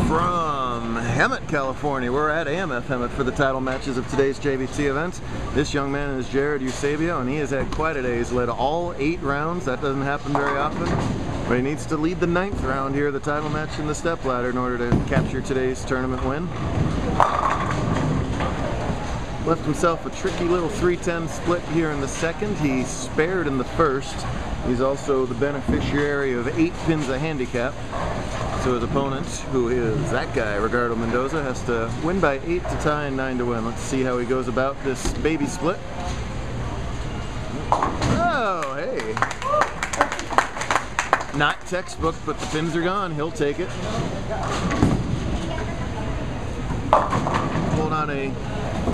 From Hemet, California, we're at AMF Hemet for the title matches of today's JBT event. This young man is Jared Eusebio, and he has had quite a day. He's led all 8 rounds. That doesn't happen very often, but he needs to lead the 9th round here, the title match in the stepladder, in order to capture today's tournament win. Left himself a tricky little 3-10 split here in the second. He spared in the first. He's also the beneficiary of 8 pins of handicap. So his opponent, who is that guy, Ricardo Mendoza, has to win by 8 to tie and 9 to win. Let's see how he goes about this baby split. Oh, hey. Not textbook, but the pins are gone. He'll take it. Hold on a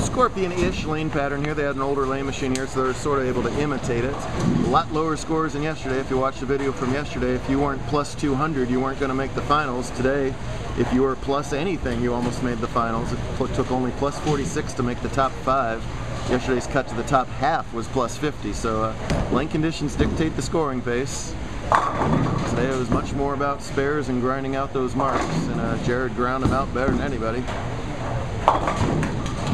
Scorpion-ish lane pattern here. They had an older lane machine here, so they're sort of able to imitate it. A lot lower scores than yesterday. If you watched the video from yesterday, if you weren't plus 200, you weren't going to make the finals. Today, if you were plus anything, you almost made the finals. It took only plus 46 to make the top 5. Yesterday's cut to the top half was plus 50, so lane conditions dictate the scoring pace. Today it was much more about spares and grinding out those marks, and Jared ground them out better than anybody.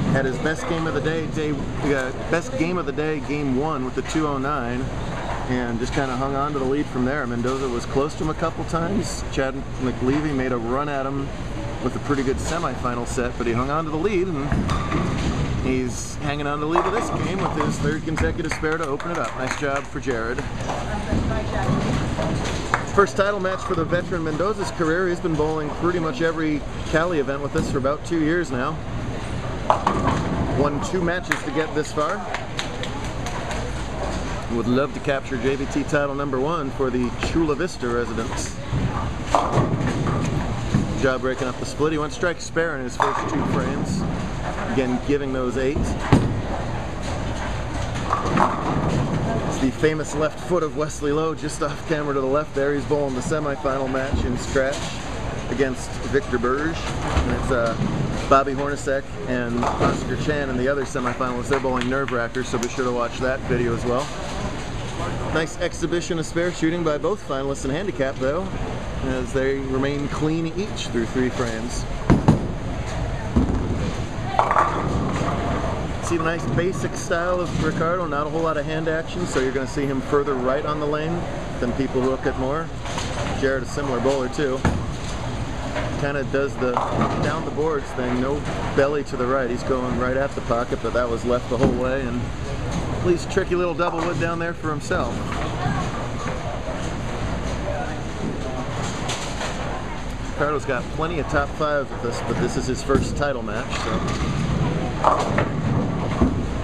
Had his best game of the day, game 1 with the 209, and just kind of hung on to the lead from there. Mendoza was close to him a couple times. Chad McLeavy made a run at him with a pretty good semifinal set, but he hung on to the lead, and he's hanging on to the lead of this game with his 3rd consecutive spare to open it up. Nice job for Jared. First title match for the veteran Mendoza's career. He's been bowling pretty much every Cali event with us for about 2 years now. Won 2 matches to get this far. Would love to capture JBT title number 1 for the Chula Vista residents. Good job breaking up the split. He went strike spare in his first 2 frames. Again, giving those 8. It's the famous left foot of Wesley Lowe, just off camera to the left there. He's bowling the semifinal match in scratch against Victor Burge. And it's Bobby Hornacek and Oscar Chan and the other semifinalists. They're bowling nerve-wrackers, so be sure to watch that video as well. Nice exhibition of spare shooting by both finalists in handicap, though, as they remain clean each through 3 frames. See the nice basic style of Ricardo, not a whole lot of hand action, so you're going to see him further right on the lane than people who look at more. Jared, a similar bowler, too. Kind of does the down the boards thing, no belly to the right. He's going right at the pocket, but that was left the whole way, and leaves tricky little double wood down there for himself. Ricardo's got plenty of top 5s with us, but this is his first title match,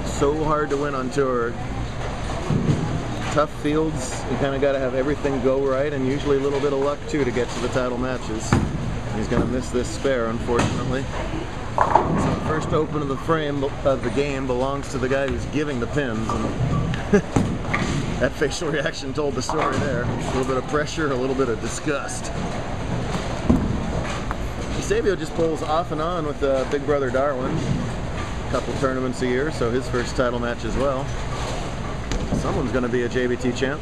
so hard to win on tour. Tough fields, you kind of got to have everything go right, and usually a little bit of luck too to get to the title matches. He's going to miss this spare, unfortunately. So the first open of the frame of the game belongs to the guy who's giving the pins, and that facial reaction told the story there. A little bit of pressure, a little bit of disgust. Eusebio just bowls off and on with Big Brother Darwin. A couple tournaments a year, so his first title match as well. Someone's going to be a JBT champ.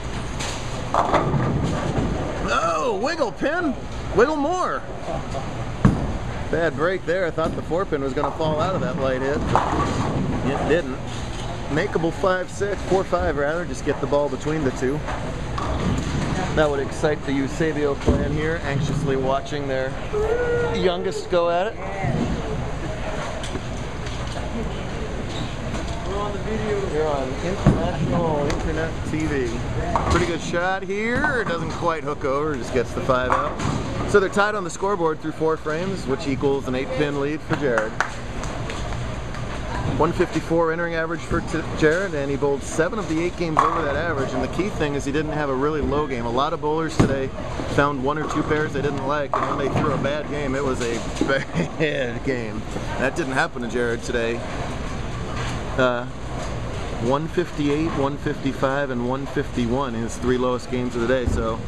Oh, wiggle pin! Wiggle more! Bad break there. I thought the 4-pin was going to fall out of that light hit, but it didn't. Makeable 5-6, 4-5 rather, just get the ball between the 2. That would excite the Eusebio clan here, anxiously watching their youngest go at it. You're on international internet TV. Pretty good shot here. It doesn't quite hook over, just gets the 5 out. So they're tied on the scoreboard through 4 frames, which equals an 8-pin lead for Jared. 154 entering average for Jared, and he bowled 7 of the 8 games over that average. And the key thing is he didn't have a really low game. A lot of bowlers today found 1 or 2 pairs they didn't like, and when they threw a bad game, it was a bad game. That didn't happen to Jared today. 158, 155, and 151 his 3 lowest games of the day, so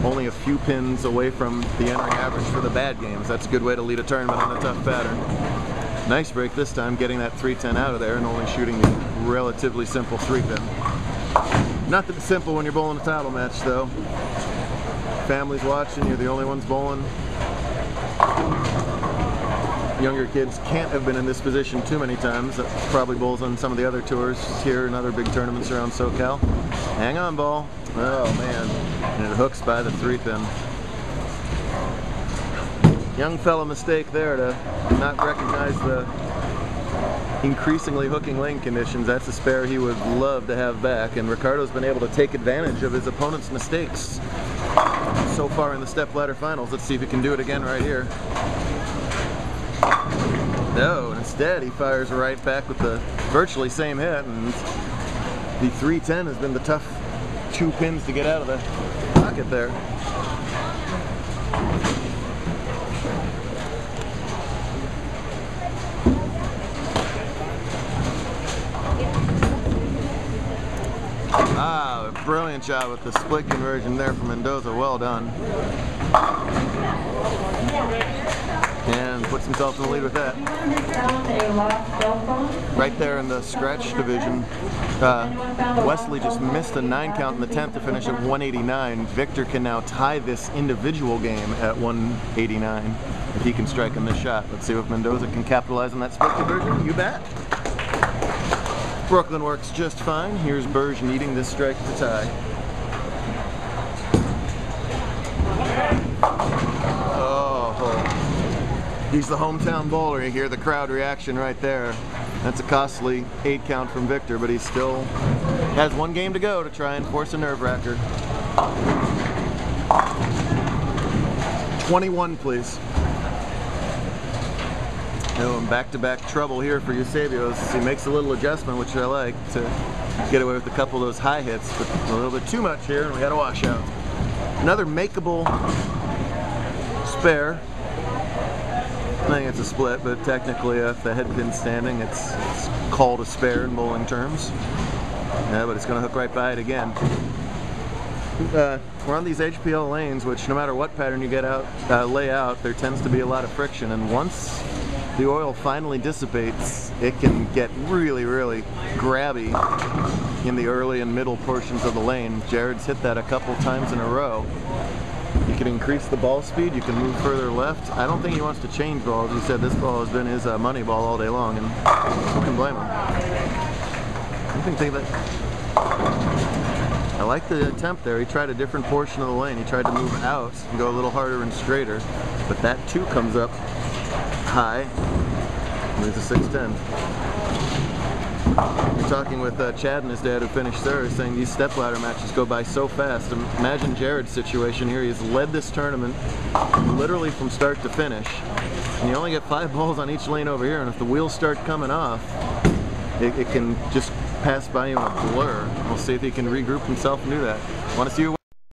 only a few pins away from the entering average for the bad games. That's a good way to lead a tournament on a tough pattern. Nice break this time, getting that 310 out of there and only shooting the relatively simple 3-pin. Not that it's simple when you're bowling a title match, though. Family's watching, you're the only ones bowling. Younger kids can't have been in this position too many times. That probably bowls on some of the other tours here and other big tournaments around SoCal. Hang on, ball. Oh man. And it hooks by the 3-pin. Young fella mistake there to not recognize the increasingly hooking lane conditions. That's a spare he would love to have back, and Ricardo's been able to take advantage of his opponent's mistakes so far in the stepladder finals. Let's see if he can do it again right here. No, instead he fires right back with the virtually same hit, and the 310 has been the tough 2 pins to get out of the pocket there. Ah, brilliant job with the split conversion there from Mendoza. Well done. And puts himself in the lead with that. Right there in the scratch division, Wesley just missed a 9 count in the 10th to finish at 189. Victor can now tie this individual game at 189 if he can strike in this shot. Let's see if Mendoza can capitalize on that split conversion. You bet. Brooklyn works just fine. Here's Burge needing this strike to tie. He's the hometown bowler. You hear the crowd reaction right there. That's a costly 8 count from Victor, but he still has 1 game to go to try and force a nerve-wracker. 21, please. Oh, and back-to-back trouble here for Eusebio. He makes a little adjustment, which I like, to get away with a couple of those high hits, but a little bit too much here, and we got a washout. Another makeable spare. I think it's a split, but technically if the head pin's standing, it's called a spare in bowling terms. Yeah, but it's going to hook right by it again. We're on these HPL lanes, which no matter what pattern you get out, lay out, there tends to be a lot of friction, and once the oil finally dissipates, it can get really, really grabby in the early and middle portions of the lane. Jared's hit that a couple times in a row. You can increase the ball speed, you can move further left. I don't think he wants to change balls. He said this ball has been his money ball all day long, and who can blame him? You can think that. I like the attempt there. He tried a different portion of the lane. He tried to move out and go a little harder and straighter, but that too comes up high. And there's a 610. We're talking with Chad and his dad, who finished third, saying these stepladder matches go by so fast. Imagine Jared's situation here. He's led this tournament literally from start to finish, and you only get 5 balls on each lane over here, and if the wheels start coming off, it can just pass by you in a blur. We'll see if he can regroup himself and do that. Want to see you